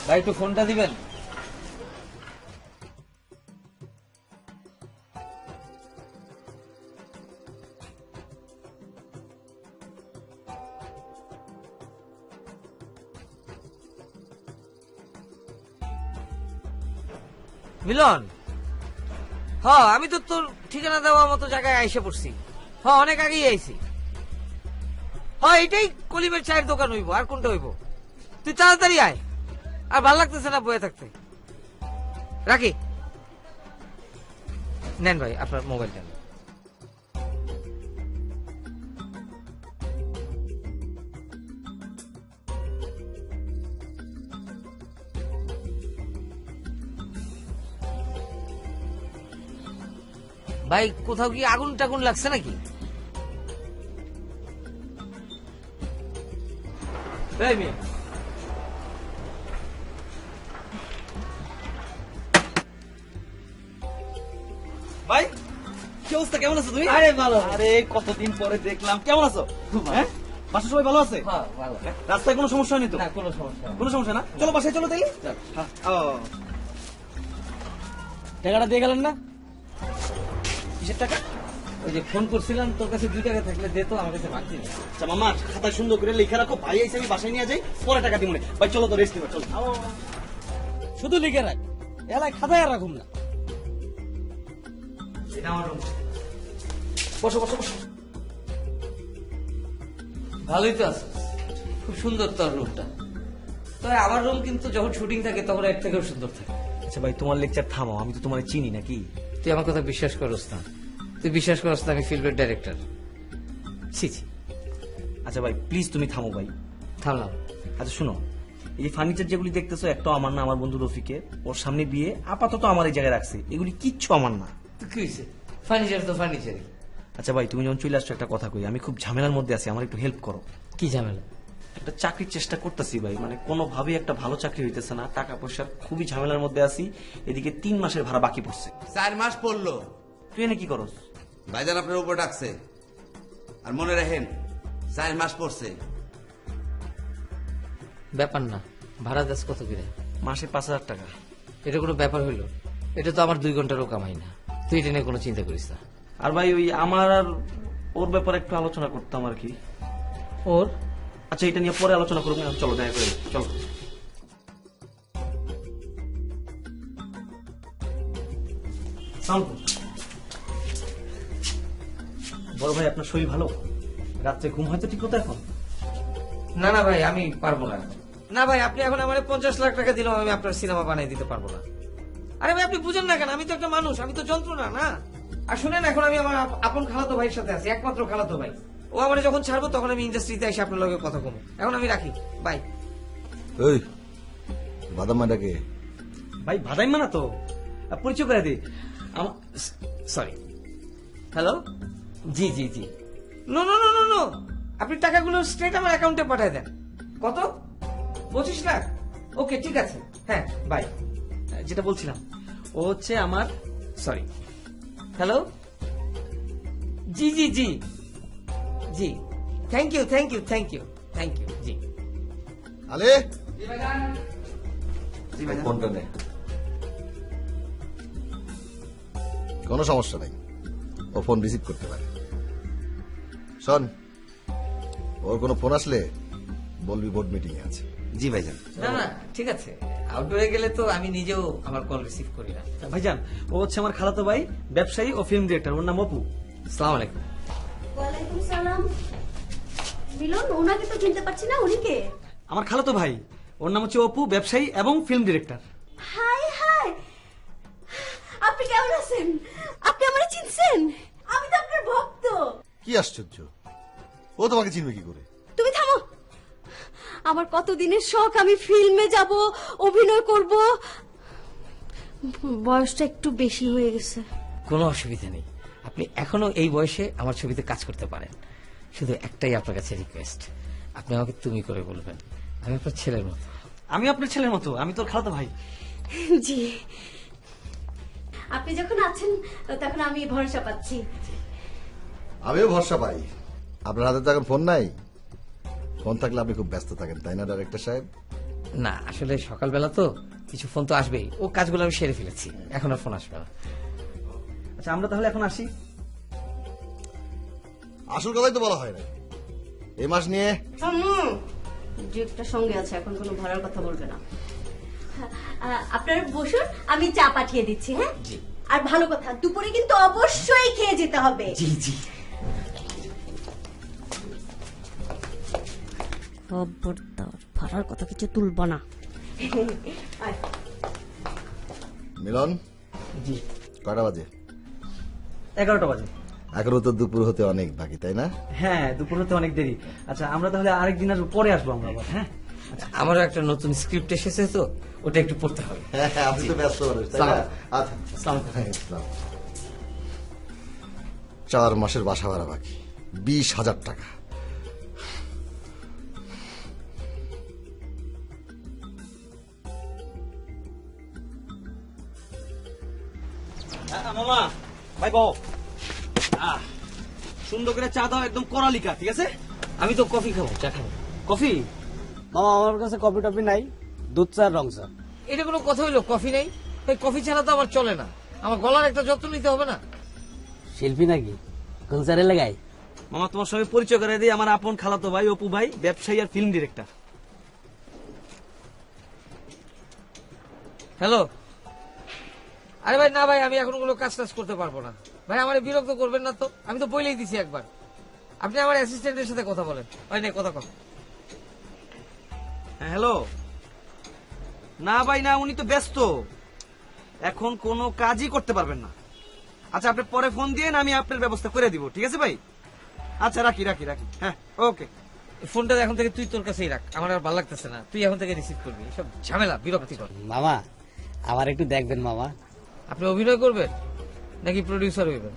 ভাই একটু ফোনটা দিবেন। মিলন, হ্যাঁ আমি তো তোর ঠিকানা দেওয়া মতো জায়গায় আইসে পড়ছি। হ্যাঁ অনেক আগেই আইছি। হ্যাঁ এটাই কলিমের চায়ের দোকান হইব, আর কোনটা হইব? তুই তাড়াতাড়ি আয়, আর ভাল লাগতেছে না বয়ে থাকতে। রাখি। নেন ভাই আপনার মোবাইলটা। ভাই কোথাও কি আগুন টাগুন লাগছে নাকি? এই মেয়ে, ভাই কি অবস্থা, কেমন আছো তুমি? আরে ভালো। আরে কতদিন পরে দেখলাম, কেমন আছো? হ্যাঁ, বাসার সবাই ভালো আছে? হ্যাঁ ভালো। রাস্তায় কোনো সমস্যা হয়নি তো? না কোনো সমস্যা নেই। কোনো সমস্যা না, চলো বাসায় চলো তাই। চল। টাকাটা দিয়ে গেলেন না? কিসের টাকা? ওই যে ফোন করছিলাম, তোর কাছে 2 টাকা থাকলে দে তো, আমার কাছে ভাঙছি না। আচ্ছা মামা, খাতায় সুন্দর করে লিখে রাখো, ভাই আইসে আমি বাসায় নিয়ে যাই, পরে টাকা দিব। ভাই চলো তো রেস্ট নিবা, চলো। শুধু লিখে রাখ, এলাকায় খাতায় আর রাখুম না। এটা আমার রুম। বসো বসো বসো। ভালোই তো আছে, খুব সুন্দর তোর রুমটা। তবে আমার রুম কিন্তু যখন শুটিং থাকে তখন এর থেকেও সুন্দর থাকে। আচ্ছা ভাই, তোমার লেকচার থামাও, আমি তো তোমার চিনি নাকি? তুই আমার কথা বিশ্বাস করস না? তুই বিশ্বাস করস না আমি ফিল্মের ডাইরেক্টর? ছি ছি। আচ্ছা ভাই প্লিজ তুমি থামো ভাই। থামলাম। আচ্ছা শুনো, এই যে ফার্নিচার যেগুলি দেখতেছো, একটা আমার না, আমার বন্ধু রফিকের, ওর সামনে বিয়ে, আপাতত আমার এই জায়গায় রাখছে, এগুলি কিচ্ছু আমার না। তো কি হয়েছে? ফার্নিচার তো ফার্নিচারই। আচ্ছা ভাই, তুমি যখন চলে আসছো, একটা কথা কই, আমি খুব ঝামেলার মধ্যে আছি, আমার একটু হেল্প করো। কি ঝামেলা? একটা চাকরির চেষ্টা করতেছি ভাই, মানে কোনোভাবেই একটা ভালো চাকরি হইতেছে না, টাকা পয়সার খুবই ঝামেলার মধ্যে আছি। এদিকে 3 মাসের ভাড়া বাকি পড়ছে। 4 মাস পড়লো। তুই এনে কি করস? ভাইজান আপনার উপর ডাকছে, আর মনে রাখেন 4 মাস পড়ছে। ব্যাপার না, ভাড়া দাস কত করে? মাসে 5,000 টাকা। এটা কোনো ব্যাপার হইলো? এটা তো আমার 2 ঘন্টারও কামাই না। তুই এটা নিয়ে কোনো চিন্তা করিস না। আর ভাই ওই আমার আর ওর ব্যাপারে একটু আলোচনা করতাম আর কি। ওর? আচ্ছা এটা নিয়ে পরে আলোচনা করবো, চলো দেখা করে চলো। বড় ভাই, আপনার শরীর ভালো? রাত্রে ঘুম হয়তো ঠিক মতো এখন? না না ভাই, আমি পারবো না। না ভাই, আপনি এখন আমার 50 লাখ টাকা দিলেও আমি আপনার সিনেমা বানিয়ে দিতে পারবো না। আরে ভাই আপনি বুঝেন না কেন? আমি তো একটা মানুষ, আমি তো যন্ত্রণা না। আর শুনেন, এখন আমি আমার আপন খালাতো ভাইয়ের সাথে আছি, একমাত্র খালাতো ভাই। ও আমার যখন ছাড়বো তখন আমি ইন্ডাস্ট্রিতে এসে আপনার লগে কথা কমো। এখন আমি রাখি, বাই। ওই বাদাম মাটাকে ভাই ভাদাইমা না তো, পরিচয় করে দিই। সরি। হ্যালো, জি জি জি। No no no no no, আপনি টাকাগুলো স্ট্রেট আমার অ্যাকাউন্টে পাঠিয়ে দেন। কত? 25 লাখ? ওকে ঠিক আছে, হ্যাঁ বাই। যেটা বলছিলাম, ও হচ্ছে আমার। সরি। হ্যালো, জি জি জি জি, thank you thank you thank you thank you. জি আলে ফোনটা নে, কোনো সমস্যা নাই, ও ফোন রিসিভ করতে পারে। শোন, ওর কোনো ফোন আসলে বলবি বোর্ড মিটিং এ আছে। জি ভাইজান। না না ঠিক আছে, আউটডোরে গেলে তো আমি নিজেও আমার কল রিসিভ করি না। ভাইজান, ও হচ্ছে আমার খালাতো ভাই, ব্যবসায়ী ও ফিল্ম ডিরেক্টর, ওর নাম অপু। আসসালামু আলাইকুম। ওয়ালাইকুম সালাম। মিলন, ওনাকে তো চিনতে পারছি না, উনি কে? আমার খালাতো ভাই, ওর নাম হচ্ছে অপু, ব্যবসায়ী এবং ফিল্ম ডিরেক্টর। হাই হাই, আপনি কেমন আছেন? আপনি আমারে চিনছেন? আমি তো আপনার ভক্ত। কি আশ্চর্য, ও তোমাকে চিনবে কি করে? তুমি থামো। আমার কতদিনের শখ, আমি ফিল্মে যাব, অভিনয় করব। বয়সটা একটু বেশি হয়ে গেছে। কোনো অসুবিধা নেই, আপনি এখনো এই বয়সে আমার ছবিতে কাজ করতে পারেন। শুধু একটাই আপনার কাছে রিকোয়েস্ট, আপনি আমাকে তুমি করে বলবেন, আমি আপনার ছেলের মতো। আমি আপনার ছেলের মতো, আমি তোর খালাতো ভাই। জি, আপনি যখন আছেন তখন আমি ভরসা পাচ্ছি। আমিও ভরসা পাই। আপনার হাতে তো এখন ফোন নাই, ফোন থাকলে আপনি খুব ব্যস্ত থাকেন, তাই না ডাইরেক্টর সাহেব? না আসলে সকালবেলা তো কিছু ফোন তো আসবেই, ও কাজগুলো আমি সেরে ফেলেছি, এখন আর ফোন আসবে না। আচ্ছা আমরা তাহলে এখন আসি। আসল কথাই তো বলা হয় না, এই মাস নিয়ে ডিরেক্টর সঙ্গে আছে, এখন কোনো ভাড়ার কথা বলবে না। আপনারা বসুন, আমি চা পাঠিয়ে দিচ্ছি। হ্যাঁ, আর ভালো কথা, দুপুরে কিন্তু অবশ্যই খেয়ে যেতে হবে। জি জি। খবরদার ভাড়ার কথা কিছু তুলব না। মিলন, জি। কটা বাজে? 11টা বাজে। এখনো তো দুপুর হতে অনেক বাকি, তাই না? হ্যাঁ, দুপুর হতে অনেক দেরি। আচ্ছা আমরা তাহলে আরেকদিন আসবো, পরে আসবো আমরা আবার। হ্যাঁ আমারও একটা নতুন স্ক্রিপ্ট এসেছে তো, ওটা একটু পড়তে হবে। হ্যাঁ, আপনি তো ব্যস্ত মানুষ, তাই না? আচ্ছা, আসসালাম। 4 মাসের বাসা ভাড়া বাকি, 20,000 টাকা। মামা ভাই বউ, সুন্দর করে চা দাও, একদম কড়ালিকা, ঠিক আছে? আমি তো কফি খাবো, চা খাবো। কফি? মামা আমার কাছে কফি টফি নাই, দুধ চা আর রং চা। এটা কোনো কথা হইলো? কফি নেই? এই কফি ছাড়া তো আমার চলে না, আমার গলার একটা যত্ন নিতে হবে না? শিল্পী নাকি কলচারে লাগাই? মামা তোমার সঙ্গে পরিচয় করে দিই, আমার আপন খালাতো ভাই অপু ভাই, ব্যবসায়ী আর ফিল্ম ডিরেক্টর। হ্যালো। আরে ভাই না ভাই, আমি এখন কোনো কাজ টাজ করতে পারবো না ভাই, আমার বিরক্ত করবেন না তো, আমি তো বলেই দিছি একবার। আপনি আমার অ্যাসিস্ট্যান্টের সাথে কথা বলেন। ভাই নেই কথা কথা। হ্যাঁ হ্যালো। না ভাই না, উনি তো ব্যস্ত, এখন কোনো কাজই করতে পারবেন না। আচ্ছা আপনি পরে ফোন দিয়ে আমি আপনার ব্যবস্থা করে দিব, ঠিক আছে ভাই? আচ্ছা রাখি রাখি রাখি, হ্যাঁ ওকে। ফোনটা এখন থেকে তুই তোর কাছেই রাখ, আমার আর ভালো লাগতেছে না, তুই এখন থেকে রিসিভ করবি, সব ঝামেলা বিরক্তিকর। মামা আমার একটু দেখবেন মামা। আপনি অভিনয় করবেন নাকি প্রডিউসার হইবেন?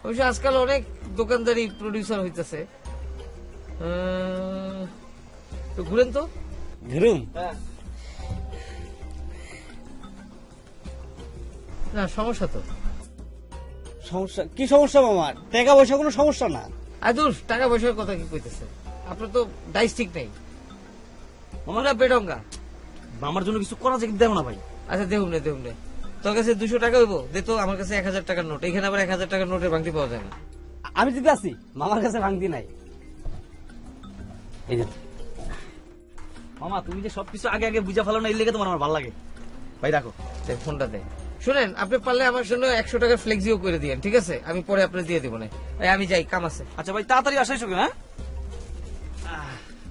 অবশ্য আজকাল অনেক দোকানদারি প্রডিউসার হইতেছে। তো ঘুরেন তো। ঘুরুম? না সমস্যা তো। সমস্যা কি? সমস্যা মামা, টাকা পয়সা কোনো সমস্যা না। আদুর টাকা পয়সার কথা কি কইতেছে? আপনার তো ডাইস ঠিক নেই, আমরা বেডঙ্গা। আমার জন্য কিছু করা যায় দেও না ভাই। আচ্ছা দেহুম নে দেহুম নে, তোর কাছে 200 টাকা হইব দে তো, আমার কাছে 1000 টাকার নোট, এখানে আবার 1000 টাকার নোটের ভাঙতি পাওয়া যায় না। আমি দিতে আছি, মামার কাছে ভাঙতি নাই। এই যে মামা তুমি যে সবকিছু আগে আগে বুঝা ফেলো না, এই লেগে তোমার আমার ভালো লাগে। ভাই রাখো। দে ফোনটা দে। শুনেন, আপনি পারলে আমার জন্য 100 টাকার ফ্লেক্সিও করে দিয়েন, ঠিক আছে? আমি পরে আপনার দিয়ে দিব না। আমি যাই, কাম আছে। আচ্ছা ভাই তাড়াতাড়ি আসাই সঙ্গে। হ্যাঁ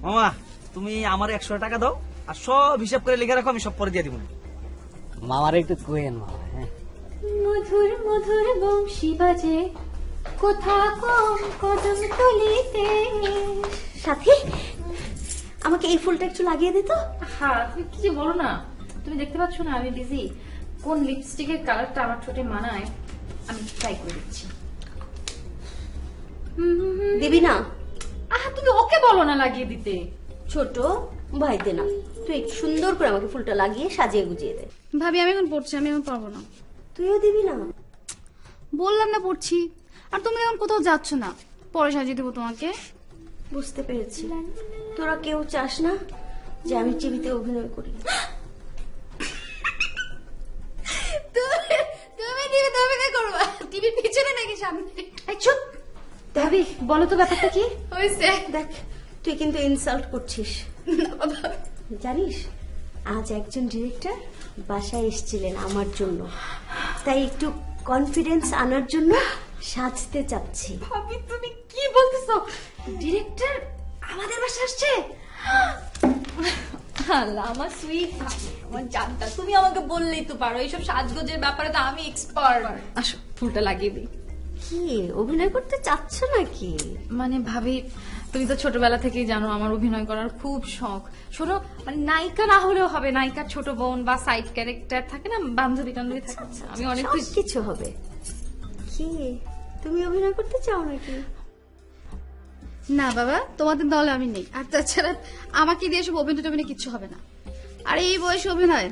মামা তুমি আমার 100 টাকা দাও, আর সব হিসাব করে লিখে রাখো, আমি সব পরে দিয়ে দিব। মামার একটু কোয়েন মামা। হ্যাঁ মধুর মধুর বংশী বাজে, কোথা কম কদম তলিতে। সাথী, আমাকে এই ফুলটা একটু লাগিয়ে দে তো। হ্যাঁ তুমি কি যে বলো না, তুমি দেখতে পাচ্ছ না আমি বিজি। কোন লিপস্টিকের কালারটা আমার ঠোঁটে মানায় আমি ট্রাই করে দিচ্ছি। দিবি না? আহা তুমি ওকে বলো না লাগিয়ে দিতে। ছোট ভাই দে না, তুই একটু সুন্দর করে আমাকে ফুলটা লাগিয়ে সাজিয়ে গুজিয়ে দে। ভাবি আমি এখন পড়ছি, আমি এখন পারবো না। তুইও দিবি না? বললাম না পড়ছি, আর তুমি এখন কোথাও যাচ্ছ না, পরে সাজিয়ে দেবো তোমাকে। বুঝতে পেরেছি, তোরা কেউ চাস না যে আমি টিভিতে অভিনয় করি। তুমি টিভিতে অভিনয় করবা? টিভির পিছনে নাকি সামনে? এই চুপ! ভাবি বলো তো ব্যাপারটা কি? হয়েছে। দেখ, তুই কিন্তু ইনসাল্ট করছিস। জানিস, আজ একজন ডিরেক্টর বাসায় এসেছিলেন আমার জন্য, তাই একটু কনফিডেন্স আনার জন্য সাজতে চাচ্ছি। ভাবি তুমি কি বলতেছো? ডিরেক্টর আমাদের বাসায় আসছে? আল্লাহ আমার সুইট, আমার জানতা। তুমি আমাকে বললেই তো পারো, এইসব সাজগোজের ব্যাপারে তো আমি এক্সপার্ট। আসো ফুলটা লাগিয়ে দিই। কি অভিনয় করতে চাচ্ছ নাকি? মানে ভাবি তুমি তো ছোটবেলা থেকেই জানো আমার অভিনয় করার খুব শখ। শোনো, মানে নায়িকা না হলেও হবে, নায়িকার ছোট বোন বা সাইড ক্যারেক্টার থাকে না, বান্ধবী টান্ধবী থাকে, আমি অনেক খুশি। কিছু হবে। কি তুমি অভিনয় করতে চাও নাকি? না বাবা, তোমাদের দলে আমি নেই, আর তাছাড়া আমাকে দিয়ে সব অভিনয় টভিনয় কিচ্ছু হবে না। আর এই বয়সে অভিনয়,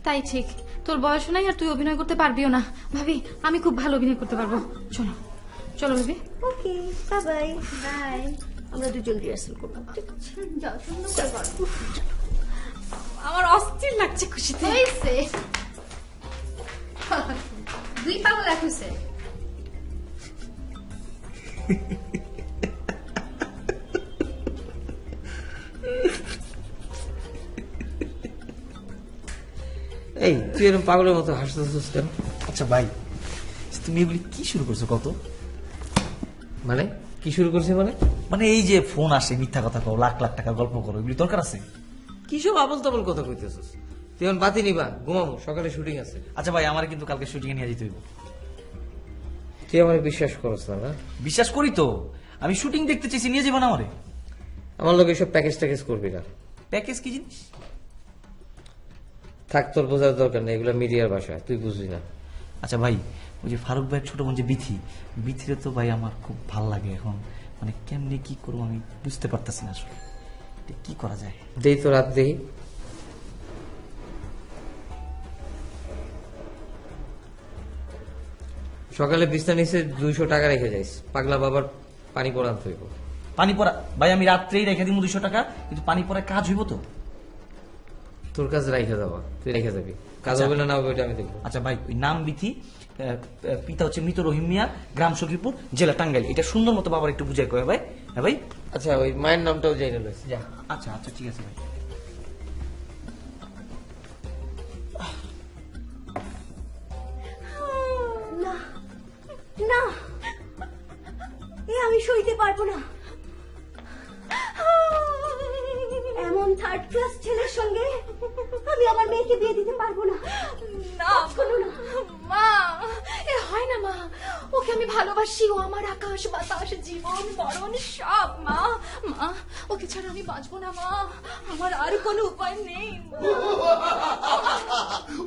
তাই ঠিক, তোর বয়স নাই আর তুই অভিনয় করতে পারবিও না। ভাবি আমি খুব ভালো অভিনয় করতে পারবো, চলো চলো ভাবি। ওকে, বাই বাই। বাই। আমরা দুজন রিহার্সাল করবো, ঠিক আছে? যাও সুন্দর করে করো। আমার অস্থির লাগছে খুশিতে। হয়েছে দুই পাগল এক হয়েছে। এই তুই এরকম পাগলের মতো হাসতেছিস কেন? আচ্ছা ভাই, তুমি এগুলি কি শুরু করছো কত? মানে কি শুরু করছে মানে? মানে এই যে ফোন আসে, মিথ্যা কথা কও, লাখ লাখ টাকার গল্প করো, এগুলি দরকার আছে? কিসব আবল তাবল কথা কইতেছিস? তুই এখন বাতি নিবা, ঘুমাবো, সকালে শুটিং আছে। আচ্ছা ভাই, আমার কিন্তু কালকে শুটিং এ নিয়ে যেতে হইব। তুই আমার বিশ্বাস করছ না না? বিশ্বাস করি তো, আমি শুটিং দেখতে চাইছি, নিয়ে যাবো না আমারে? আমার লোক এসব প্যাকেজ ট্যাকেজ করবি না। প্যাকেজ কি জিনিস? থাক, তোর বোঝার দরকার নেই, এগুলো মিডিয়ার ভাষা, তুই বুঝবি না। আচ্ছা ভাই, ওই যে ফারুক ভাইয়ের ছোট বোন যে বিথিরে তো ভাই আমার খুব ভাল লাগে। এখন মানে কেমনে কি করবো আমি বুঝতে পারতেছি না আসলে, এটা কি করা যায়? দেই তো রাত দেই। সকালে বিছনা নিচে 200 টাকা রেখে যাইস, পাগলা বাবার পানি পড়ান হইব। পানি পড়া? ভাই আমি রাত্রেই রেখে দিব 200 টাকা, কিন্তু পানি পড়া কাজ হইব তো? তোর কাছে রেখে যাবা, তুই রেখে যাবি, কাজ আচ্ছা। হবে না না হবে ওইটা আমি দেখবো। আচ্ছা ভাই, ওই নাম বিথি, পিতা হচ্ছে মৃত রহিম মিয়া, গ্রাম সখীপুর, জেলা টাঙ্গাইল। এটা সুন্দর মতো বাবার একটু বুঝাই কয় ভাই। হ্যাঁ ভাই। আচ্ছা, ওই মায়ের নামটাও জেনে লইস, যা। আচ্ছা আচ্ছা, ঠিক আছে ভাই। না না, এ আমি সইতে পারবো না। এমন থার্ড ক্লাস ছেলের সঙ্গে আমি আমার মেয়েকে বিয়ে দিতে পারবো না। না শোনো না, মা, এ হয় না মা, ওকে আমি ভালোবাসি, ও আমার আকাশ বাতাস জীবন মরণ সব মা। মা, ওকে ছাড়া আমি বাঁচবো না মা, আমার আর কোনো উপায় নেই।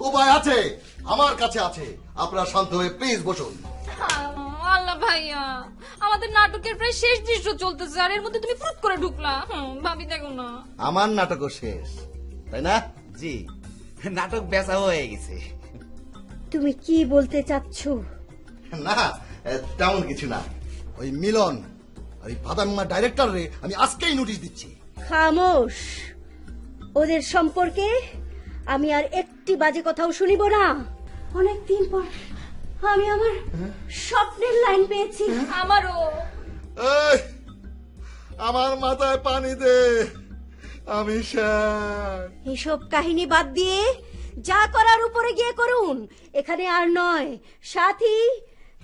উপায় আছে, আমার কাছে আছে। আপনারা শান্ত হয়ে প্লিজ বসুন। আল্লাহ ভাইয়া, আমাদের নাটকের প্রায় শেষ দৃশ্য চলতেছে, আর এর মধ্যে তুমি ফুট করে ঢুকলা। ভাবি দেখো না, আমার নাটকও শেষ, তাই না? জি, নাটক বেচা হয়ে গেছে। তুমি কি বলতে চাচ্ছ? না, তেমন কিছু না। ওই মিলন, ওই বাদাম্মা ডাইরেক্টর রে আমি আজকেই নোটিশ দিচ্ছি। খামোশ, ওদের সম্পর্কে আমি আর একটি বাজে কথাও শুনিব না। অনেকদিন পর আমি আমার স্বপ্নের লাইন পেয়েছি। আমারও। এই, আমার মাথায় পানি দে, আমি শেষ। এসব কাহিনী বাদ দিয়ে যা করার উপরে গিয়ে করুন, এখানে আর নয়। সাথী,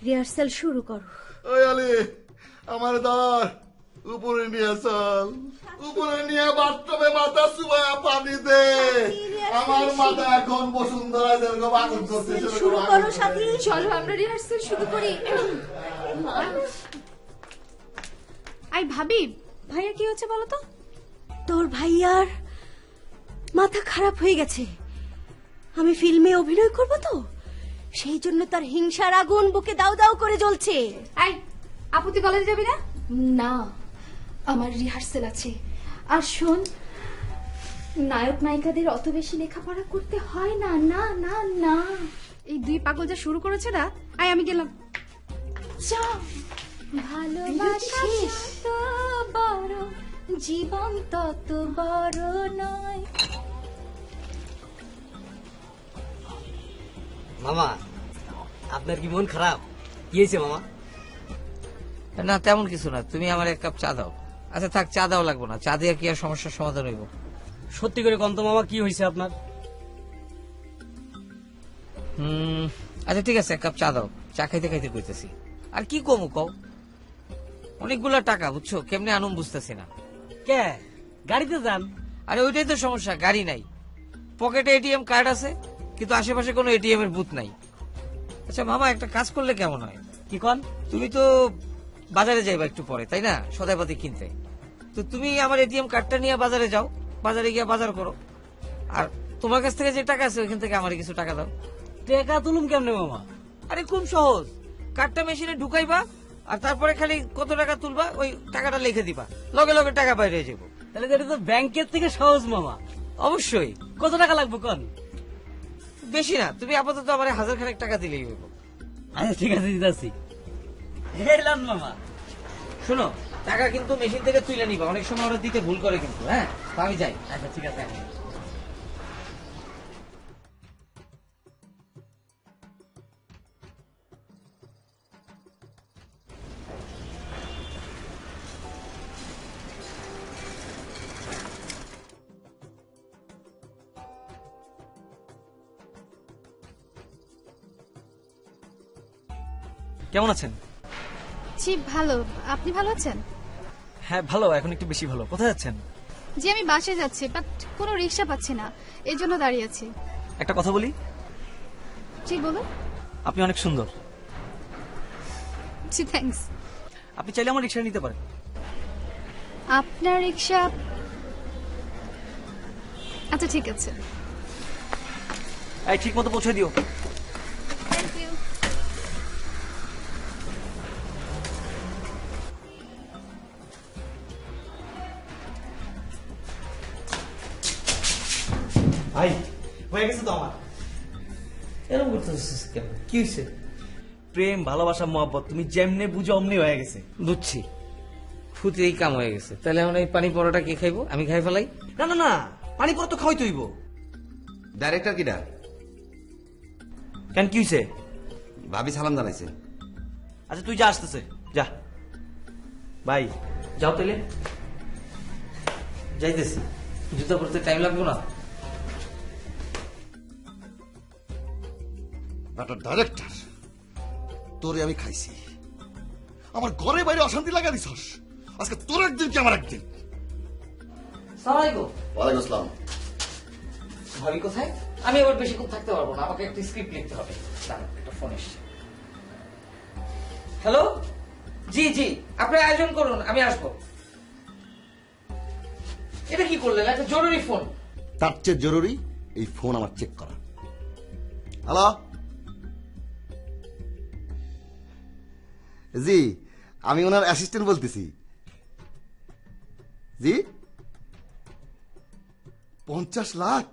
রিহার্সাল শুরু করো। ওই আলী, আমার দার উপরে নিয়ে চল, উপরে নিয়ে বাথটবে মাথা চুবায়া পানি দে। আমার মাথা এখন বসুন্ধরা যেরকম আগুন করছে সেরকম শুরু আগুন করো করে। সাথী। চলো আমরা রিহার্সাল শুরু করি। আই ভাবি, ভাইয়া কি হচ্ছে বলো তো? তোর ভাইয়ার মাথা খারাপ হয়ে গেছে। আমি ফিল্মে অভিনয় করব তো, সেই জন্য তার হিংসার আগুন বুকে দাউ দাউ করে জ্বলছে। আই আপু, তুই কলেজে যাবি না? না, আমার রিহার্সাল আছে। আর শোন, নায়ক নায়িকাদের অত বেশি লেখাপড়া করতে হয় না। না না না, এই দুই পাগল যা শুরু করেছে না, আই আমি গেলাম। যাও। ভালোবাসা তো বড়, জীবন তত বড় নয়। মামা, আপনার কি মন খারাপ? কি হয়েছে মামা? না তেমন কিছু না, তুমি আমার 1 কাপ চা দাও। আচ্ছা থাক, চা দাও লাগবো না, চা দিয়ে কি আর সমস্যার সমাধান হইব? সত্যি করে কন্ত মামা, কি হয়েছে আপনার? আচ্ছা ঠিক আছে, 1 কাপ চা দাও, চা খাইতে খাইতে কইতেছি। আর কি কমু কও, অনেকগুলা টাকা বুঝছো, কেমনে আনুম বুঝতেছি না। কে গাড়িতে যান? আরে ওইটাই তো সমস্যা, গাড়ি নাই, পকেটে এটিএম কার্ড আছে কিন্তু আশেপাশে কোনো এটিএম এর বুথ নাই। আচ্ছা মামা, একটা কাজ করলে কেমন হয়? কি কন? তুমি তো বাজারে যাইবা একটু পরে, তাই না, সদাইপাতি কিনতে। তো তুমি আমার এটিএম কার্ডটা নিয়ে বাজারে যাও, বাজারে গিয়ে বাজার করো, আর তোমার কাছ থেকে যে টাকা আছে ওইখান থেকে আমার কিছু টাকা দাও। টাকা তুলুম কেমনে মামা? আরে খুব সহজ, কার্ডটা মেশিনে ঢুকাইবা আর তারপরে খালি কত টাকা তুলবা ওই টাকাটা লিখে দিবা, লগে লগে টাকা বাইরে যাব। তাহলে এটা তো ব্যাংকের থেকে সহজ মামা। অবশ্যই। কত টাকা লাগবে কন? বেশি না, তুমি আপাতত আমার 1000 খানেক টাকা দিলেই হইব। আচ্ছা ঠিক আছে, দিতেছি। এলাম মামা। শোনো, টাকা কিন্তু মেশিন থেকে তুলে নিবা, অনেক সময় ওরা দিতে ভুল করে কিন্তু। হ্যাঁ, তো আমি যাই। আচ্ছা ঠিক আছে। কেমন আছেন? জি ভালো, আপনি ভালো আছেন? হ্যাঁ ভালো, এখন একটু বেশি ভালো। কোথায় যাচ্ছেন? জি আমি বাসায় যাচ্ছি, বাট কোনো রিক্সা পাচ্ছি না, এই জন্য দাঁড়িয়ে আছি। একটা কথা বলি, জি বলুন। আপনি অনেক সুন্দর। জি থ্যাঙ্কস। আপনি চাইলে আমার রিক্সা নিতে পারেন। আপনার রিক্সা? আচ্ছা ঠিক আছে। এই ঠিক মতো পৌঁছে দিও। Thank you. ভাই হয়ে গেছে তো আমার। এরকম করতেছিস কেন? কি হয়েছে? প্রেম ভালোবাসা মহব্বত তুমি যেমনে বুঝো অমনি হয়ে গেছে। বুঝছি, ফুতেই কাম হয়ে গেছে। তাহলে এখন এই পানি পরোটা কে খাইবো? আমি খাই ফেলাই? না না না, পানি পরে তো খাওয়াই তৈব। ডাইরেক্টর কিডা? কেন কি হয়েছে? ভাবি সালাম জানাইছে। আচ্ছা তুই যা, আসতেছে যা। ভাই যাও তাহলে। যাইতেছি। জুতা পরতে টাইম লাগবে না? একটা ডাইরেক্টর, তোরে আমি খাইছি, আমার ঘরে বাইরে অশান্তি লাগা দিছস। আজকে তোর একদিন কি আমার একদিন। সালামালাইকুম। ওয়ালাইকুম আসসালাম। ভাবি কোথায়? আমি আবার বেশিক্ষণ থাকতে পারবো না, আমাকে একটা স্ক্রিপ্ট লিখতে হবে। দাঁড়ান, একটা ফোন এসছে। হ্যালো, জি জি, আপনি আয়োজন করুন, আমি আসবো। এটা কি করলেন? একটা জরুরি ফোন। তার চেয়ে জরুরি এই ফোন আমার চেক করা। হ্যালো জি, আমি ওনার অ্যাসিস্ট্যান্ট বলতেছি। জি 50 লাখ?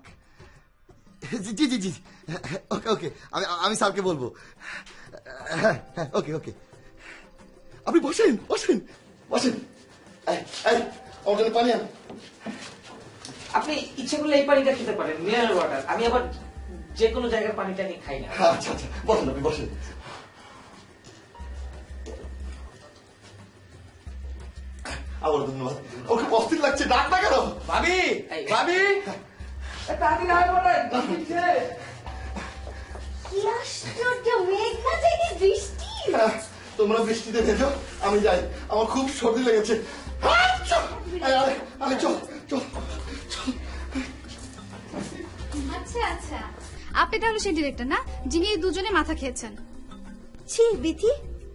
জি জি জি জি, ওকে ওকে, আমি স্যারকে বলবো। হ্যাঁ হ্যাঁ, ওকে ওকে। আপনি বসেন বসেন বসেন। এই, এই, আমার জন্য পানি আন। আপনি ইচ্ছে করলে এই পানিটা খেতে পারেন, মিনারেল ওয়াটার। আমি আবার যে কোনো জায়গার পানিটা নিয়ে খাই না। আচ্ছা আচ্ছা, বসেন আপনি বসেন। আবার ধন্যবাদ। ওকে অস্থির লাগছে, ডাক না কেন? ভাবি এই, ভাবি তাড়াতাড়ি আয় বলেন, কি হচ্ছে? কি আশ্চর্য, মেঘ না থেকে বৃষ্টি। হ্যাঁ, তোমরা বৃষ্টিতে ভেজো, আমি যাই, আমার খুব সর্দি লেগেছে। আচ্ছা, আরে আরে চল চল চল। আচ্ছা আচ্ছা, আপনি তাহলে সেই ডিরেক্টর না যিনি এই দুজনে মাথা খেয়েছেন? ছি বিথি,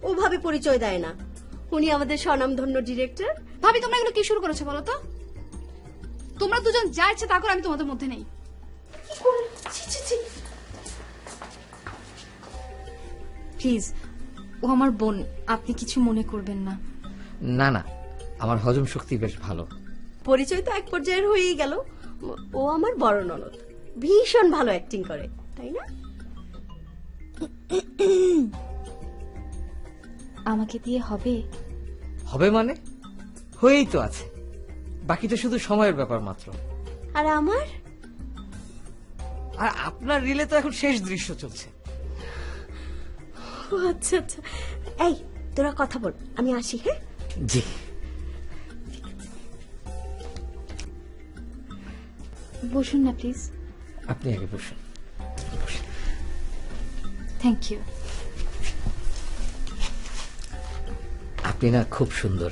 ওভাবে পরিচয় দেয় না। উনি আমাদের স্বনামধন্য ডিরেক্টর। ভাবি তোমরা এগুলো কি শুরু করেছো বলো তো? তোমরা দুজন যা ইচ্ছে তা করো, আমি তোমাদের মধ্যে নেই। প্লিজ, ও আমার বোন, আপনি কিছু মনে করবেন না। না না, আমার হজম শক্তি বেশ ভালো। পরিচয় তো এক পর্যায়ের হয়েই গেল। ও আমার বড় ননদ, ভীষণ ভালো অ্যাক্টিং করে, তাই না? আমাকে দিয়ে হবে? হবে মানে? হয়েই তো আছে, বাকি তো শুধু সময়ের ব্যাপার মাত্র। আর আমার? আর আপনার রিলে তো এখন শেষ দৃশ্য চলছে। ও আচ্ছা আচ্ছা, এই তোরা কথা বল, আমি আসি। হ্যাঁ জি। বসুন না প্লিজ। আপনি আগে বসুন। বসুন। Thank you. আপনি না খুব সুন্দর।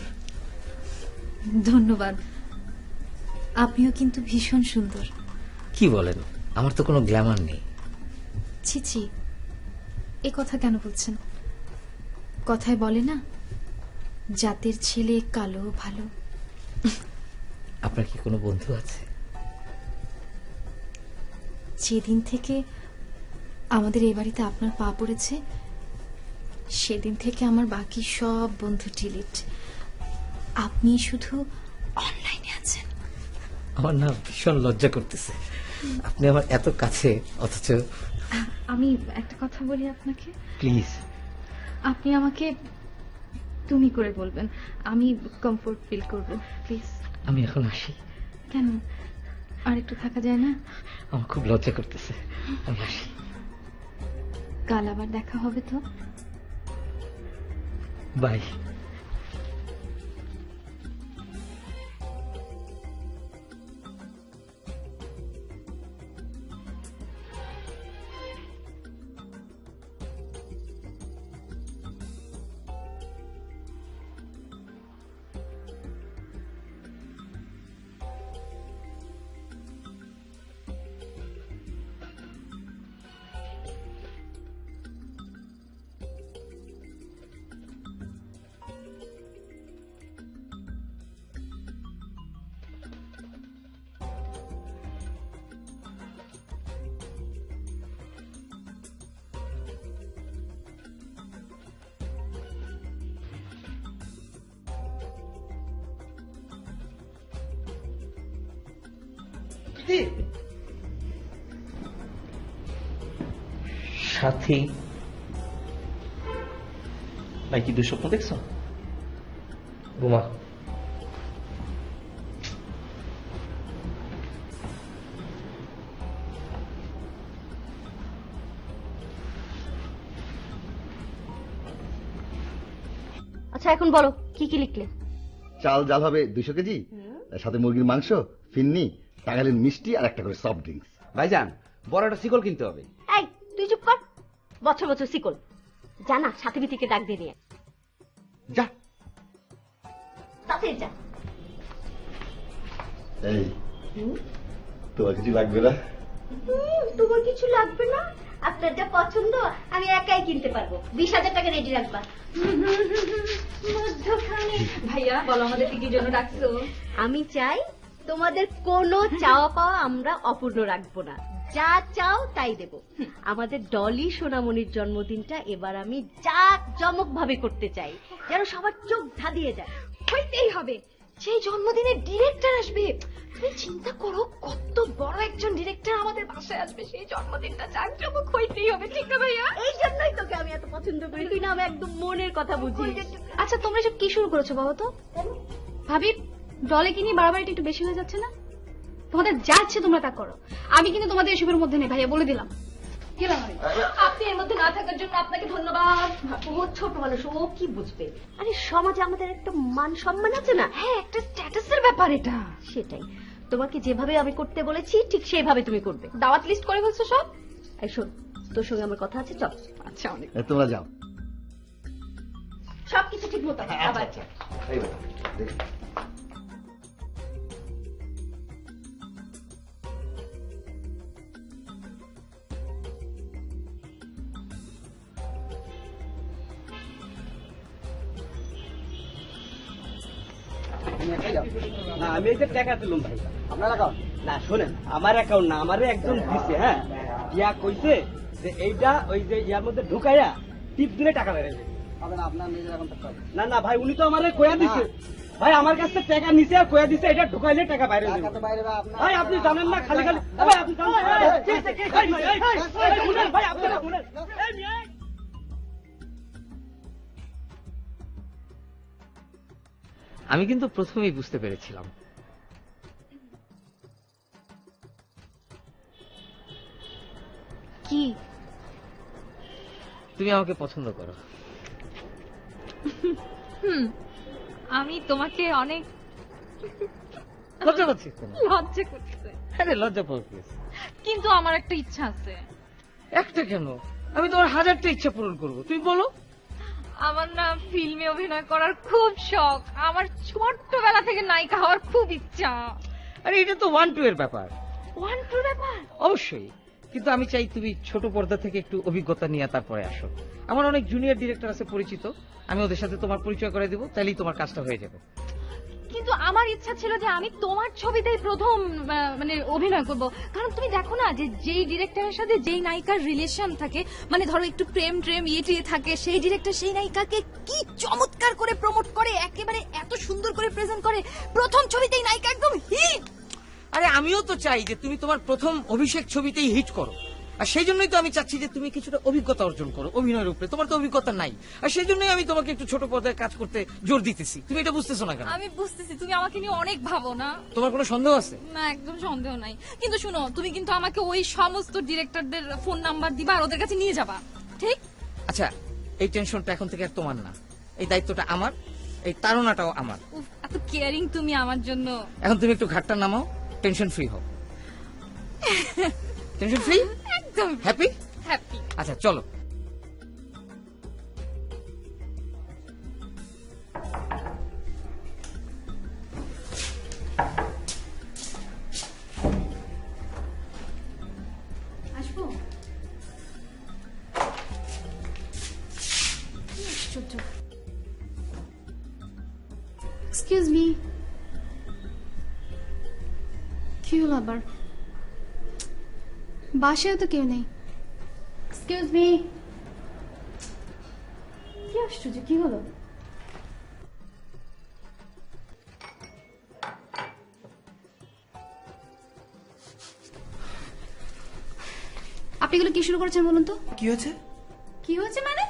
ধন্যবাদ। আপনিও কিন্তু ভীষণ সুন্দর। কি বলেন? আমার তো কোনো গ্ল্যামার নেই। ছি ছি, এ কথা কেন বলছেন? কথায় বলে না, জাতের ছেলে কালো ভালো। আপনার কি কোনো বন্ধু আছে? যেদিন থেকে আমাদের এই বাড়িতে আপনার পা পড়েছে, সেদিন থেকে আমার বাকি সব বন্ধু ডিলিট। আপনি শুধু অনলাইনে আছেন। আমার না ভীষণ লজ্জা করতেছে, আপনি আমার এত কাছে অথচ। আমি একটা কথা বলি আপনাকে, প্লিজ। আপনি আমাকে তুমি করে বলবেন, আমি কমফোর্ট ফিল করব। প্লিজ। আমি এখন আসি। কেন, আর একটু থাকা যায় না? আমার খুব লজ্জা করতেছে, আমি আসি। কাল আবার দেখা হবে তো? বাই। সত্যি? সাথী ভাই কি দুঃস্বপ্ন দেখছো? ঘুমা। আচ্ছা এখন বলো কি কি লিখলে? চাল জাল হবে 200 কেজি, সাথে মুরগির মাংস, ফিন্নি, টাঙ্গাইলের মিষ্টি আর একটা করে সফট ড্রিঙ্কস। ভাইজান বড় একটা শিকল কিনতে হবে। এই তুই চুপ কর, বছর বছর শিকল জানা, সাথী বিতিকে ডাক দিয়ে নিয়ে যা। তাতে যা। এই তোমার কিছু লাগবে না? তোমার কিছু লাগবে না? আপনার যা পছন্দ আমি একাই কিনতে পারবো। 20,000 টাকা রেডি রাখবা। ভাইয়া বলো আমাদের কি জন্য ডাকছো? আমি চাই তোমাদের কোনো চাওয়া পাওয়া আমরা অপূর্ণ রাখবো না, যা চাও তাই দেব। আমাদের ডলি সোনামণির জন্মদিনটা এবার আমি জাঁকজমক ভাবে করতে চাই, যেন সবার চোখ ধাঁধিয়ে যায়। হইতেই হবে, সেই জন্মদিনে ডিরেক্টর আসবে। তুমি চিন্তা করো কত বড় একজন ডিরেক্টর আমাদের বাসায় আসবে, সেই জন্মদিনটা জাঁকজমক হইতেই হবে, ঠিক না ভাইয়া? এই জন্যই তোকে আমি এত পছন্দ করি, তুই না আমি একদম মনের কথা বুঝিস। আচ্ছা তোমরা সব কি শুরু করেছো বাবা? তো ভাবি ডলে কি নিয়ে বাড়াবাড়িটা একটু বেশি হয়ে যাচ্ছে না? তোমাদের যা ইচ্ছে তোমরা তা করো, আমি কিন্তু তোমাদের এসবের মধ্যে নেই ভাইয়া, বলে দিলাম। গেলাম আমি। আপনি এর মধ্যে না থাকার জন্য আপনাকে ধন্যবাদ। ও ছোট মানুষ, ও কি বুঝবে? আরে সমাজে আমাদের একটা মান সম্মান আছে না? হ্যাঁ একটা স্ট্যাটাসের ব্যাপার এটা। সেটাই, তোমাকে যেভাবে আমি করতে বলেছি ঠিক সেইভাবে তুমি করবে। দাওয়াত লিস্ট করে বলছো সব? এই শোন, তোর সঙ্গে আমার কথা আছে, চল। আচ্ছা অনেক। তোমরা যাও। সবকিছু ঠিক মতো হবে, আবার এই বাবা, দেখি। না আমি এই যে টাকা তুলুম ভাই, আপনার অ্যাকাউন্ট না, শোনেন আমার অ্যাকাউন্ট না, আমারে একজন দিছে, হ্যাঁ দিয়া কইছে যে এইটা ওই যে ইয়ার মধ্যে ঢুকাইয়া টিপ দিলে টাকা বেড়ে যাবে। আপনার নিজের অ্যাকাউন্ট না না ভাই, উনি তো আমারে কইয়া দিছে ভাই, আমার কাছে টাকা নিছে আর কইয়া দিছে এটা ঢুকাইলে টাকা বাইরে যাবে। ভাই আপনি জানেন না, খালি খালি ভাই আপনি জানেন ভাই, আপনারা শুনেন। আমি কিন্তু প্রথমেই বুঝতে পেরেছিলাম কি তুমি আমাকে পছন্দ করো। আমি তোমাকে অনেক লজ্জা পাচ্ছিস কেন? লজ্জা করছে, আরে লজ্জা পাচ্ছিস, কিন্তু আমার একটা ইচ্ছা আছে। একটা কেন? আমি তোমার 1000টা ইচ্ছা পূরণ করবো, তুমি বলো। আমার না ফিল্মে অভিনয় করার খুব শখ, আমার ছোট্টবেলা থেকে নায়িকা হওয়ার খুব ইচ্ছা। আরে এটা তো 1-2 এর ব্যাপার। 1-2 ব্যাপার? অবশ্যই, কিন্তু আমি চাই তুমি ছোট পর্দা থেকে একটু অভিজ্ঞতা নিয়ে তারপরে আসো। আমার অনেক জুনিয়র ডিরেক্টর আছে পরিচিত, আমি ওদের সাথে তোমার পরিচয় করে দিব, তাইলেই তোমার কাজটা হয়ে যাবে। কিন্তু আমার ইচ্ছা ছিল যে আমি তোমার ছবিতেই প্রথম মানে অভিনয় করব, কারণ তুমি দেখো না যে যেই ডিরেক্টরের সাথে যেই নায়িকার রিলেশন থাকে, মানে ধরো একটু প্রেম ইয়ে থাকে, সেই ডিরেক্টর সেই নায়িকাকে কি চমৎকার করে প্রমোট করে, একেবারে এত সুন্দর করে প্রেজেন্ট করে, প্রথম ছবিতেই নায়িকা একদম হিট। আরে আমিও তো চাই যে তুমি তোমার প্রথম অভিষেক ছবিতেই হিট করো, আর সেই জন্যই তো আমি চাচ্ছি যে তুমি কিছুটা অভিজ্ঞতা অর্জন করো অভিনয়ের উপরে। তোমার তো অভিজ্ঞতা নাই, আর সেই জন্যই আমি তোমাকে একটু ছোট পর্দায় কাজ করতে জোর দিতেছি। তুমি এটা বুঝতেছো না কেন? আমি বুঝতেছি তুমি আমাকে নিয়ে অনেক ভাবো না। তোমার কোনো সন্দেহ আছে? না একদম সন্দেহ নাই, কিন্তু শুনো তুমি কিন্তু আমাকে ওই সমস্ত ডিরেক্টরদের ফোন নাম্বার দিবা আর ওদের কাছে নিয়ে যাবা, ঠিক? আচ্ছা, এই টেনশনটা এখন থেকে আর তোমার না, এই দায়িত্বটা আমার, এই তাড়নাটাও আমার। উফ, এত কেয়ারিং তুমি আমার জন্য। এখন তুমি একটু ঘাটটা নামাও, টেনশন ফ্রি হও। টেনশন ফ্রি, একদম হ্যাপি হ্যাপি। আচ্ছা চলো। আসবো? এক্সকিউজ মি, কি হলো আবার? বাসায় তো কেউ নেই। এক্সকিউজ মি, কি আশ্চর্য, কি হলো? আপনি এগুলো কি শুরু করেছেন বলুন তো? কি হয়েছে? কি হয়েছে মানে?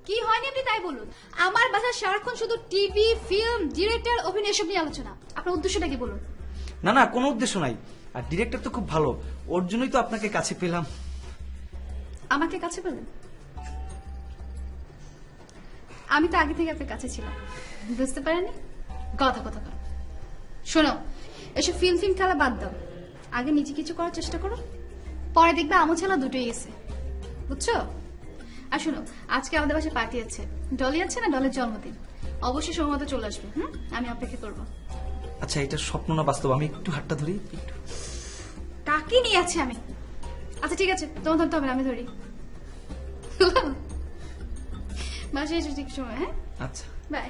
কি হয়নি আপনি তাই বলুন। আমার বাসায় সারাক্ষণ শুধু টিভি, ফিল্ম, ডিরেক্টর, অভিনয় এসব নিয়ে আলোচনা। আপনার উদ্দেশ্যটা কি বলুন? না না, কোনো উদ্দেশ্য নাই। আর ডিরেক্টর তো খুব ভালো, ওর জন্যই তো আপনাকে কাছে পেলাম। আমাকে কাছে পেলেন? আমি তো আগে থেকে আপনার কাছে ছিলাম, বুঝতে পারেনি? কথা কথা কথা শোনো, এসব ফিল্ম খেলা বাদ দাও, আগে নিজে কিছু করার চেষ্টা করো, পরে দেখবে আমও ছালা দুটোই এসে, বুঝছো? আর শোনো, আজকে আমাদের বাসায় পার্টি আছে, ডলি আছে না, ডলের জন্মদিন, অবশ্যই সময় মতো চলে আসবে। আমি অপেক্ষা করবো। আচ্ছা, এটা স্বপ্ন না বাস্তব? আমি একটু হাতটা ধরি একটু। কাকে নিয়ে আছে আমি? আচ্ছা ঠিক আছে, তোমার ধরতে হবে না, আমি ধরি। বাসায় এসে ঠিক সময়। হ্যাঁ, আচ্ছা বাই।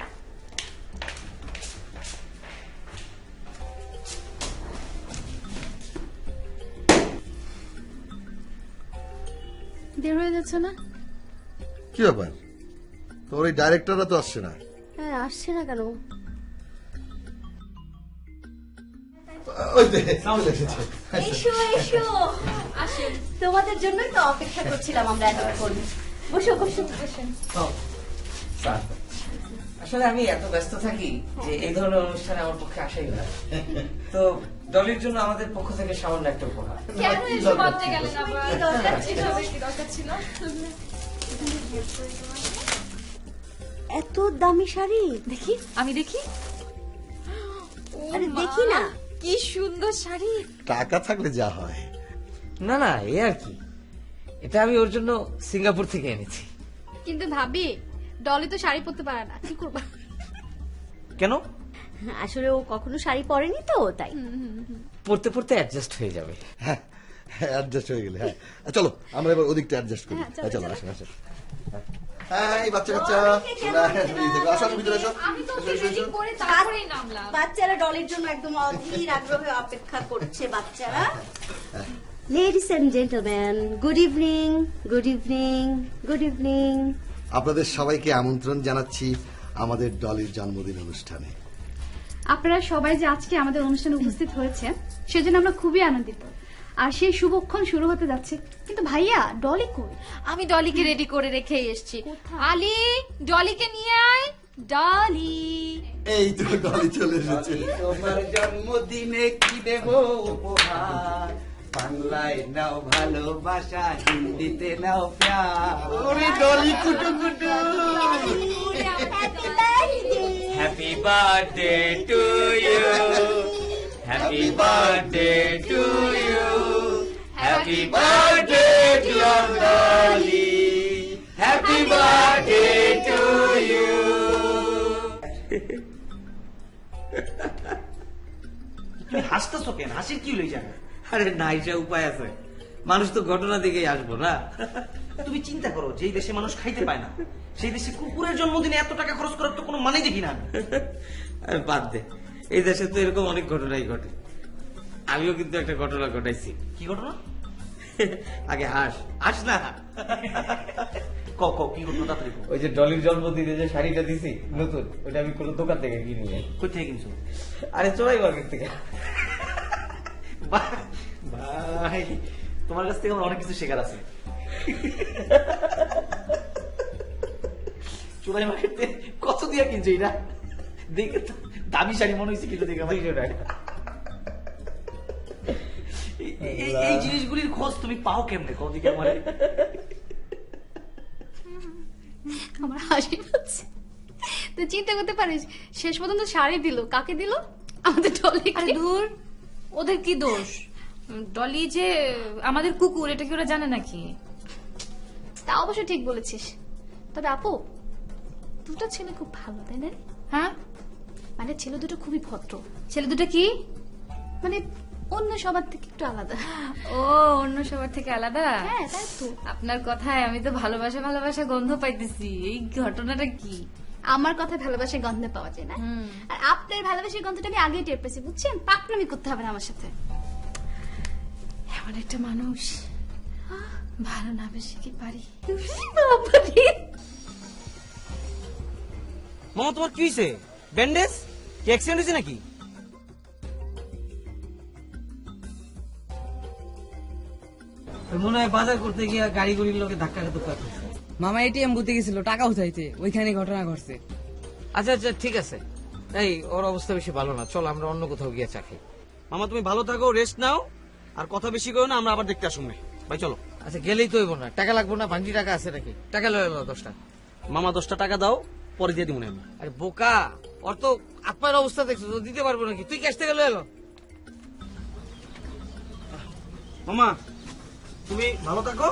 দেরি হয়ে যাচ্ছে না? কি ব্যাপার, তোর এই ডাইরেক্টররা তো আসছে না? হ্যাঁ, আসছে না কেন? ওই যে, চলে এসেছে। এসো এসো, আসুন, তোমাদের জন্যই তো অপেক্ষা করছিলাম আমরা এতক্ষণ। বসো বসো। স্যার, আসলে আমি এত ব্যস্ত থাকি যে এই ধরনের অনুষ্ঠানে আমার পক্ষে আসাই হয়। তো ডলির জন্য আমাদের পক্ষ থেকে সামান্য একটা উপহার। কেন এসব ভাবতে গেলেন আবার? কি দরকার ছিল? কি দরকার ছিল? এত দামি শাড়ি? দেখি, আমি দেখি। আরে দেখি না। কি সুন্দর শাড়ি। টাকা থাকলে যা হয়। না না, এ আর কি, এটা আমি ওর জন্য সিঙ্গাপুর থেকে এনেছি। কিন্তু ভাবি, ডলি তো শাড়ি পরতে পারে না, কি করবা? কেন? আসলে ও কখনো শাড়ি পরেনি তো, তাই। পড়তে পড়তে অ্যাডজাস্ট হয়ে যাবে। হ্যাঁ, অ্যাডজাস্ট হয়ে গেলে। হ্যাঁ, চলো আমরা এবার ওদিকটা অ্যাডজাস্ট করি। হ্যাঁ, চলো, হ্যাঁ, চলো, চলো। আসেন আসেন। হ্যাঁ, এই বাচ্চা কাচ্চা, আসো, আসো, ভিতরে আসো। আমি তো এসো, এসো, এসো। করে তারপরেই নামলাম। বাচ্চারা ডলির জন্য একদম অধীর আগ্রহে অপেক্ষা করছে। বাচ্চারা, ladies and gentleman, good evening, good evening, good evening. আপনাদের সবাইকে আমন্ত্রণ জানাচ্ছি আমাদের ডলির জন্মদিন অনুষ্ঠানে। আপনারা সবাই যে আজকে আমাদের অনুষ্ঠানে উপস্থিত হয়েছে, সেজন্য আমরা খুবই আনন্দিত। আর সেই শুভক্ষণ শুরু হতে যাচ্ছে, কিন্তু ভাইয়া ডলি কই? আমি ডলিকে রেডি করে রেখে এসেছি। আলি, ডলিকে নিয়ে আয়। ডলি, এই তো ডলি চলে এসেছে। তোমার জন্মদিনে কি দেব উপহার? বাংলায় নাও ভালোবাসা, হিন্দিতে নাও প্যার। ওরে ডলি কুটু কুটু। Happy birthday to you, happy birthday to you, happy birthday dear Dolly, happy birthday to you. তুমি হাসতেছো কেন? হাসির কি লই জানো? আরে না, এটা উপায় আছে, মানুষ তো ঘটনা দিকেই আসবো না। তুমি চিন্তা করো, যেই দেশে মানুষ খাইতে পায় না, সেই দেশে কুকুরের জন্মদিনে এত টাকা খরচ করার তো কোনো মানে দেখি না। আরে বাদ দে, এই দেশে তো এরকম অনেক ঘটনাই ঘটে। আমিও কিন্তু একটা ঘটনা ঘটাইছি। কি ঘটনা? আগে হাস হাস না। ক ক কি ঘটনা তাড়াতাড়ি কও। ওই যে ডলির জন্মদিনে যে শাড়িটা দিছি নতুন, ওটা আমি কোনো দোকান থেকে কিনি নাই। কই থেকে কিনছো? আরে চড়াই মার্কেট থেকে। ভাই, তোমার কাছ থেকে আমার অনেক কিছু শেখার আছে। চুলাই মার্কেটে কত দিয়া কিনছো এটা? দেখে তো দামি শাড়ি মনে হয়েছে, কিন্তু দেখে আমার 200 টাকা। এই জিনিসগুলির খোঁজ তুমি পাও কেমনে? কও দিকে আমার। আমার হাসি পাচ্ছে। তো চিন্তা করতে পারিস, শেষ পর্যন্ত শাড়ি দিল, কাকে দিল? আমাদের ডলি। আরে ধুর, ওদের কি দোষ? ডলি যে আমাদের কুকুর, এটা কি ওরা জানে নাকি? তা অবশ্য ঠিক বলেছিস। তবে আপু, দুটো ছেলে খুব ভালো, তাই না? হ্যাঁ, মানে ছেলে দুটো খুবই ভদ্র, ছেলে দুটো কি? মানে অন্য সবার থেকে একটু আলাদা। ও, অন্য সবার থেকে আলাদা? হ্যাঁ, তাই তো। আপনার কথায় আমি তো ভালোবাসা ভালোবাসা গন্ধ পাইতেছি। এই ঘটনাটা কি? আমার কথা ভালোবাসার গন্ধ পাওয়া যায় না, আর আপনার ভালোবাসার গন্ধটা আমি আগেই টের পেয়েছি, বুঝছেন? পাকনামি করতে হবে না আমার সাথে। এমন একটা মানুষ ভালো না বেশি কি পারি? মামা, তোমার কি হয়েছে? ব্যান্ডেজ কি অ্যাক্সিডেন্ট হয়েছে নাকি? মনে হয় বাজার করতে গিয়ে গাড়ি গুড়ির লোকে ধাক্কা খেতে পারতো। মামা এটিএম বুথে গেছিল টাকা উঠাইতে, ওইখানে ঘটনা ঘটছে। আচ্ছা আচ্ছা ঠিক আছে, এই ওর অবস্থা বেশি ভালো না, চল আমরা অন্য কোথাও গিয়ে চা খাই। মামা তুমি ভালো থাকো, রেস্ট নাও, আর কথা বেশি করো না, আমরা আবার দেখতে আসুন ভাই। চলো। আচ্ছা গেলেই তো হইব না, টাকা লাগবো না? ভান্ডি টাকা আছে নাকি? টাকা লয়ে এলো 10টা। মামা 10টা টাকা দাও, পরে দিয়ে দিব না আমি। আরে বোকা, ওর তো আত্মার অবস্থা দেখছো, তো দিতে পারবো নাকি? তুই ক্যাশ থেকে লয়ে এলো। মামা তুমি ভালো থাকো,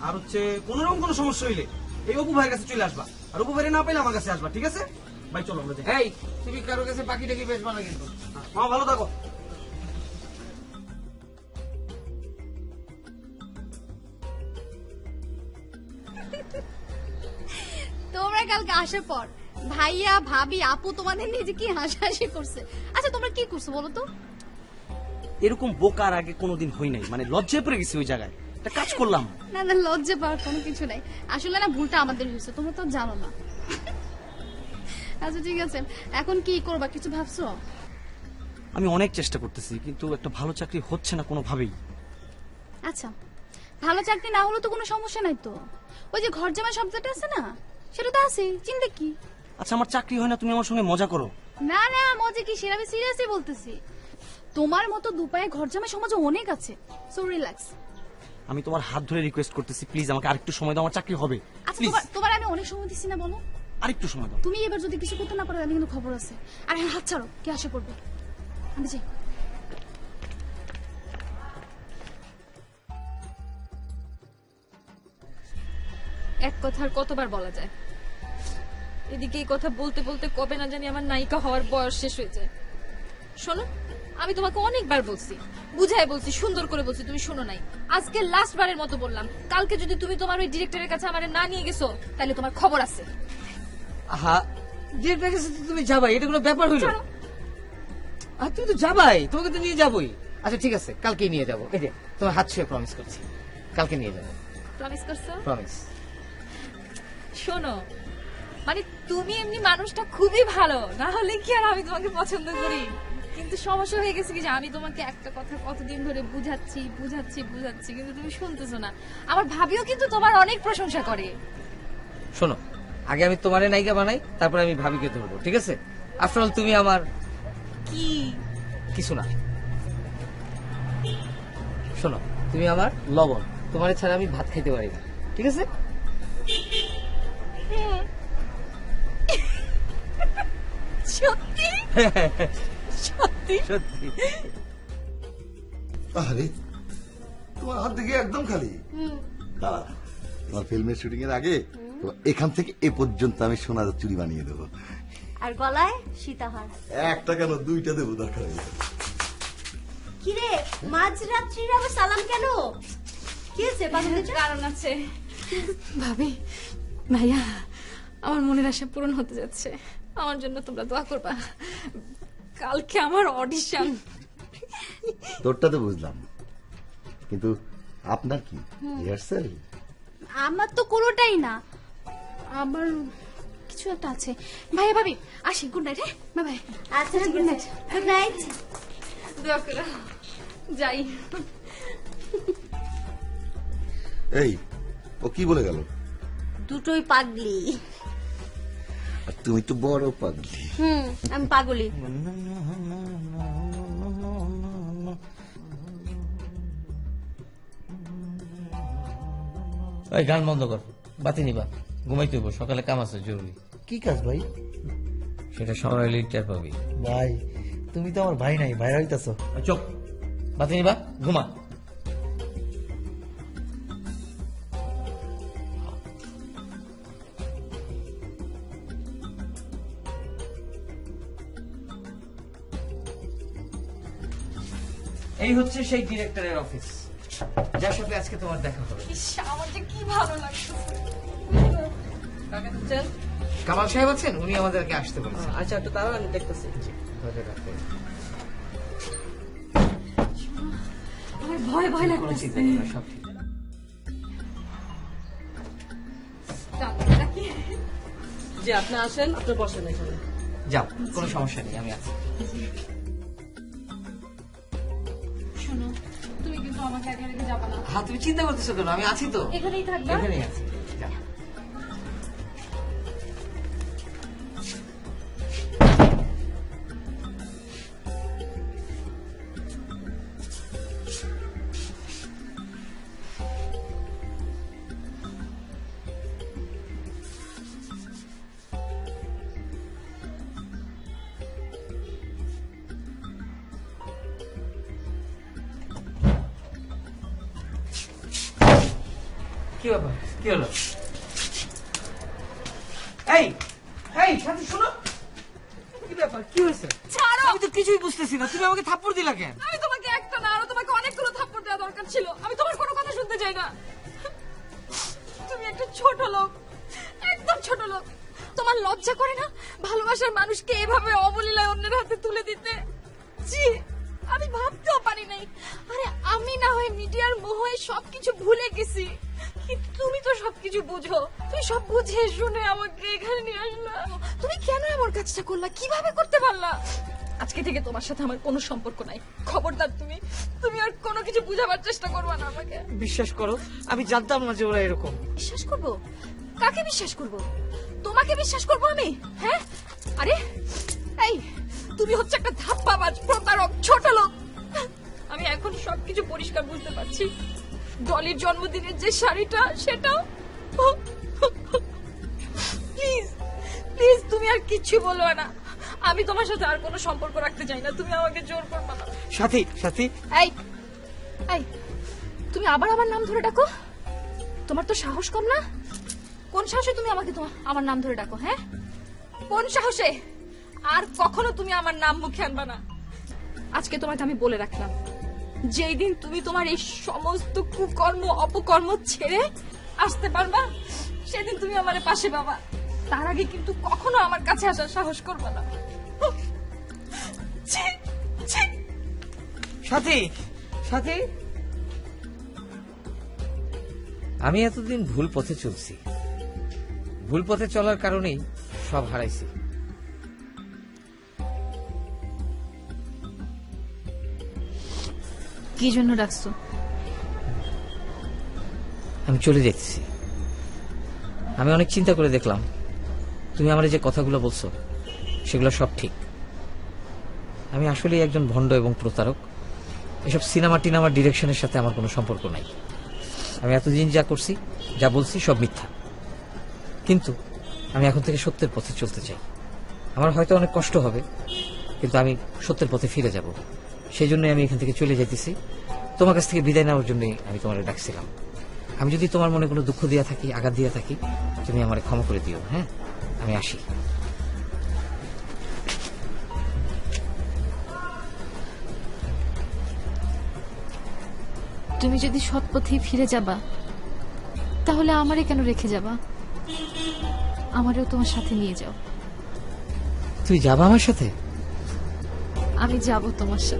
আর হচ্ছে কোনো রকম কোনো সমস্যা হইলে এই অপু ভাইয়ের কাছে চলে আসবা, আর অপু ভাইয়ের না পেলে আমার কাছে আসবা, ঠিক আছে ভাই? চলো আমরা যাই। এই তুমি কারো কাছে বাকি টাকি বেচবা না কিন্তু। মামা ভালো থাকো। তোমরা কালকে আসার পর ভাইয়া ভাবি আপু তোমাদের নিজে কি হাসাহাসি করছে। আচ্ছা তোমরা কি করছো বলো তো? এরকম বোকার আগে কোনোদিন হই নাই, মানে লজ্জায় পড়ে গেছি ওই জায়গায়, একটা কাজ করলাম। না না, লজ্জা পাওয়ার কোনো কিছু নাই, আসলে না ভুলটা আমাদের হয়েছে, তোমরা তো জানো না। আচ্ছা ঠিক আছে, এখন কি করবা কিছু ভাবছো? আমি অনেক চেষ্টা করতেছি, কিন্তু একটা ভালো চাকরি হচ্ছে না কোনোভাবেই। আচ্ছা ভালো চাকরি না হলে তো কোনো সমস্যা নাই তো, ওই যে ঘর জামাই শব্দটা আছে না, সেটা তো আছে, চিন্তা কি? আচ্ছা আমার চাকরি হয় না, তুমি আমার সঙ্গে মজা করো। না না মজা কি, সেটা আমি সিরিয়াসলি বলতেছি। তোমার মতো দুপায়ে ঘর জামাই সমাজে অনেক আছে, সো রিল্যাক্স। আমি তোমার হাত ধরে রিকোয়েস্ট করতেছি, প্লিজ আমাকে আরেকটু সময় দাও, আমার চাকরি হবে। আচ্ছা প্লিজ তোমার আমি অনেক সময় দিচ্ছি না, বলো আরেকটু সময় দাও। তুমি এবার যদি কিছু করতে না পারো আমি কিন্তু খবর আছে। আর হ্যাঁ, হাত ছাড়ো, কে আসে পড়বে। আমি যাই। এক কথা আর কতবার বলা যায়, এদিকে এই কথা বলতে বলতে কবে না জানি আমার নায়িকা হওয়ার বয়স শেষ হয়ে যায়। শোনো, আমি তোমাকে অনেকবার বলছি, বুঝাই বলছি, সুন্দর করে বলছি, তুমি শোনো নাই। আজকে লাস্ট বারের মতো বললাম, কালকে যদি তুমি তোমার ওই ডিরেক্টরের কাছে আমার না নিয়ে গেছো তাহলে তোমার খবর আছে। আহা, ডিরেক্টরের কাছে তো তুমি যাবাই, এটা কোনো ব্যাপার হইলো? আর তুমি তো যাবাই, তোমাকে তো নিয়ে যাবোই। আচ্ছা ঠিক আছে, কালকেই নিয়ে যাবো। এই যে তোমার হাত ছুঁয়ে প্রমিস করছি, কালকে নিয়ে যাবো। প্রমিস করছো? প্রমিস। শোনো, মানে তুমি এমনি মানুষটা খুবই ভালো, না হলে কি আর আমি তোমাকে পছন্দ করি? কিন্তু সমস্যা হয়ে গেছে কি যে আমি তোমাকে একটা কথা কতদিন ধরে বুঝাচ্ছি বুঝাচ্ছি বুঝাচ্ছি, কিন্তু তুমি শুনতেছো না। আমার ভাবিও কিন্তু তোমার অনেক প্রশংসা করে। শোনো, আগে আমি তোমারে নায়িকা বানাই, তারপরে আমি ভাবিকে ধরবো, ঠিক আছে? আফটার অল তুমি আমার কি? কিছু না। শোনো, তুমি আমার লবণ, তোমার ছাড়া আমি ভাত খাইতে পারি না, ঠিক আছে? সত্যি সত্যি সত্যি। আরে তোমার হাত দেখি একদম খালি। দাঁড়া, তোমার ফিল্মের শুটিং এর আগে তোমার এখান থেকে এ পর্যন্ত আমি সোনার চুড়ি বানিয়ে দেবো। আর গলায় সীতাহার। একটা কেন, 2টা দেবো দরকার হলে। কিরে মাঝরাত্রির আবার সালাম কেন? কি হয়েছে? কারণ আছে ভাবি, ভাইয়া, আমার মনের আশা পূরণ হতে যাচ্ছে, আমার জন্য তোমরা দোয়া করবা। কালকে আমার অডিশন। তোরটা তো বুঝলাম, কিন্তু আপনার কি রিহার্সাল? আমার তো কোনোটাই না, আবার কিছু একটা আছে। ভাইয়া ভাবি আসি, গুড নাইট। হ্যাঁ বাই বাই। আচ্ছা গুড নাইট। Good night. দোয়া করো, যাই। এই ও কি বলে গেল? দুটোই পাগলি। আর তুমি তো বড় পাগলি। আমি পাগলি। ওই গান বন্ধ কর, বাতি নিবা, ঘুমাইতে হইব, সকালে কাম আছে জরুরি। কি কাজ ভাই? সেটা সময় হইলে টের পাবি। ভাই তুমি তো আমার ভাই নাই, ভাই হইতাছো। চোখ, বাতি নিবা, ঘুমা। এই হচ্ছে সেই ডিরেক্টরের অফিস, যার সাথে আজকে তোমার দেখা হবে। ইস, আমার যে কি ভালো লাগছে। কামাল সাহেব আছেন, উনি আমাদেরকে আসতে বলেছেন। আচ্ছা একটু তারাও আমি দেখতেছি। আমার ভয় ভয় লাগছে। সব ঠিক। যে আপনি আসেন, আপনি বসেন এখানে। যাও, কোনো সমস্যা নেই, আমি আছি। শোনো, তুমি কিন্তু আমাকে একা রেখে যাবা না। হ্যাঁ, তুমি চিন্তা করতেছো কেন? আমি আছি তো, এখানেই থাকবা? এখানেই আছি। যাও। কি ব্যাপার? কি হলো? এই এই সাথী শোনো, কি ব্যাপার? কি হয়েছে? ছাড়ো। আমি তো কিছুই বুঝতেছি না, তুমি আমাকে থাপ্পড় দিলা কেন? আমি তোমাকে একটা না আরো তোমাকে অনেকগুলো থাপ্পড় দেওয়া দরকার ছিল। আমি তোমার কোনো কথা শুনতে চাই না। তুমি একটা ছোট লোক, একদম ছোট লোক। তোমার লজ্জা করে না ভালোবাসার মানুষকে এভাবে অবলীলায় অন্যের হাতে তুলে দিতে? জি, আমি ভাবতেও পারি নাই। আরে আমি না হয় মিডিয়ার মোহে সবকিছু ভুলে গেছি, কিন্তু তুমি তো সবকিছু বুঝো। তুমি সব বুঝে শুনে আমাকে এখানে নিয়ে আসলা। তুমি কেন এমন কাজটা করলা? কিভাবে করতে পারলা? আজকে থেকে তোমার সাথে আমার কোনো সম্পর্ক নাই। খবরদার তুমি তুমি আর কোনো কিছু বুঝাবার চেষ্টা করবা না আমাকে। বিশ্বাস করো, আমি জানতাম না যে ওরা এরকম। বিশ্বাস করব? কাকে বিশ্বাস করব? তোমাকে বিশ্বাস করব আমি? হ্যাঁ? আরে এই তুমি হচ্ছে একটা ধাপ্পাবাজ, প্রতারক, ছোট লোক। আমি এখন সবকিছু পরিষ্কার বুঝতে পারছি। ডলির জন্মদিনের যে শাড়িটা, সেটাও। প্লিজ প্লিজ তুমি আর কিচ্ছু বলবে না। আমি তোমার সাথে আর কোনো সম্পর্ক রাখতে চাই না। তুমি আমাকে জোর করবে না। সাথী, সাথী, এই এই তুমি আবার আমার নাম ধরে ডাকো? তোমার তো সাহস কম না? কোন সাহসে তুমি আমাকে আমার নাম ধরে ডাকো? হ্যাঁ, কোন সাহসে? আর কখনো তুমি আমার নাম মুখে আনবা না। আজকে তোমাকে আমি বলে রাখলাম, যেই দিন তুমি তোমার এই সমস্ত কুকর্ম অপকর্ম ছেড়ে আসতে পারবা, সেদিন তুমি আমার পাশে পাবা। তার আগে কিন্তু কখনো আমার কাছে আসার সাহস করবে না। ছি, ছি। সাথী, সাথী, আমি এতদিন ভুল পথে চলছি। ভুল পথে চলার কারণেই সব হারাইছি। কি জন্য ডাকছো? আমি চলে যাচ্ছি। আমি অনেক চিন্তা করে দেখলাম, তুমি আমার যে কথাগুলো বলছো সেগুলো সব ঠিক। আমি আসলে একজন ভণ্ড এবং প্রতারক। এসব সিনেমা টিনেমার ডিরেকশনের সাথে আমার কোনো সম্পর্ক নাই। আমি এতদিন যা করছি, যা বলছি সব মিথ্যা। কিন্তু আমি এখন থেকে সত্যের পথে চলতে চাই। আমার হয়তো অনেক কষ্ট হবে, কিন্তু আমি সত্যের পথে ফিরে যাব। সেই জন্যই আমি এখান থেকে চলে যাইতেছি। তোমার কাছ থেকে বিদায় নেওয়ার জন্যই আমি তোমার ডাকছিলাম। আমি যদি তোমার মনে কোনো দুঃখ দিয়া থাকি, আঘাত দিয়া থাকি, তুমি আমার ক্ষমা করে দিও। হ্যাঁ, আমি আসি। তুমি যদি সৎ পথেই ফিরে যাবা, তাহলে আমারে কেন রেখে যাবা? আমারেও তোমার সাথে নিয়ে যাও। তুই যাবা আমার সাথে? আমি যাব তোমার সাথে।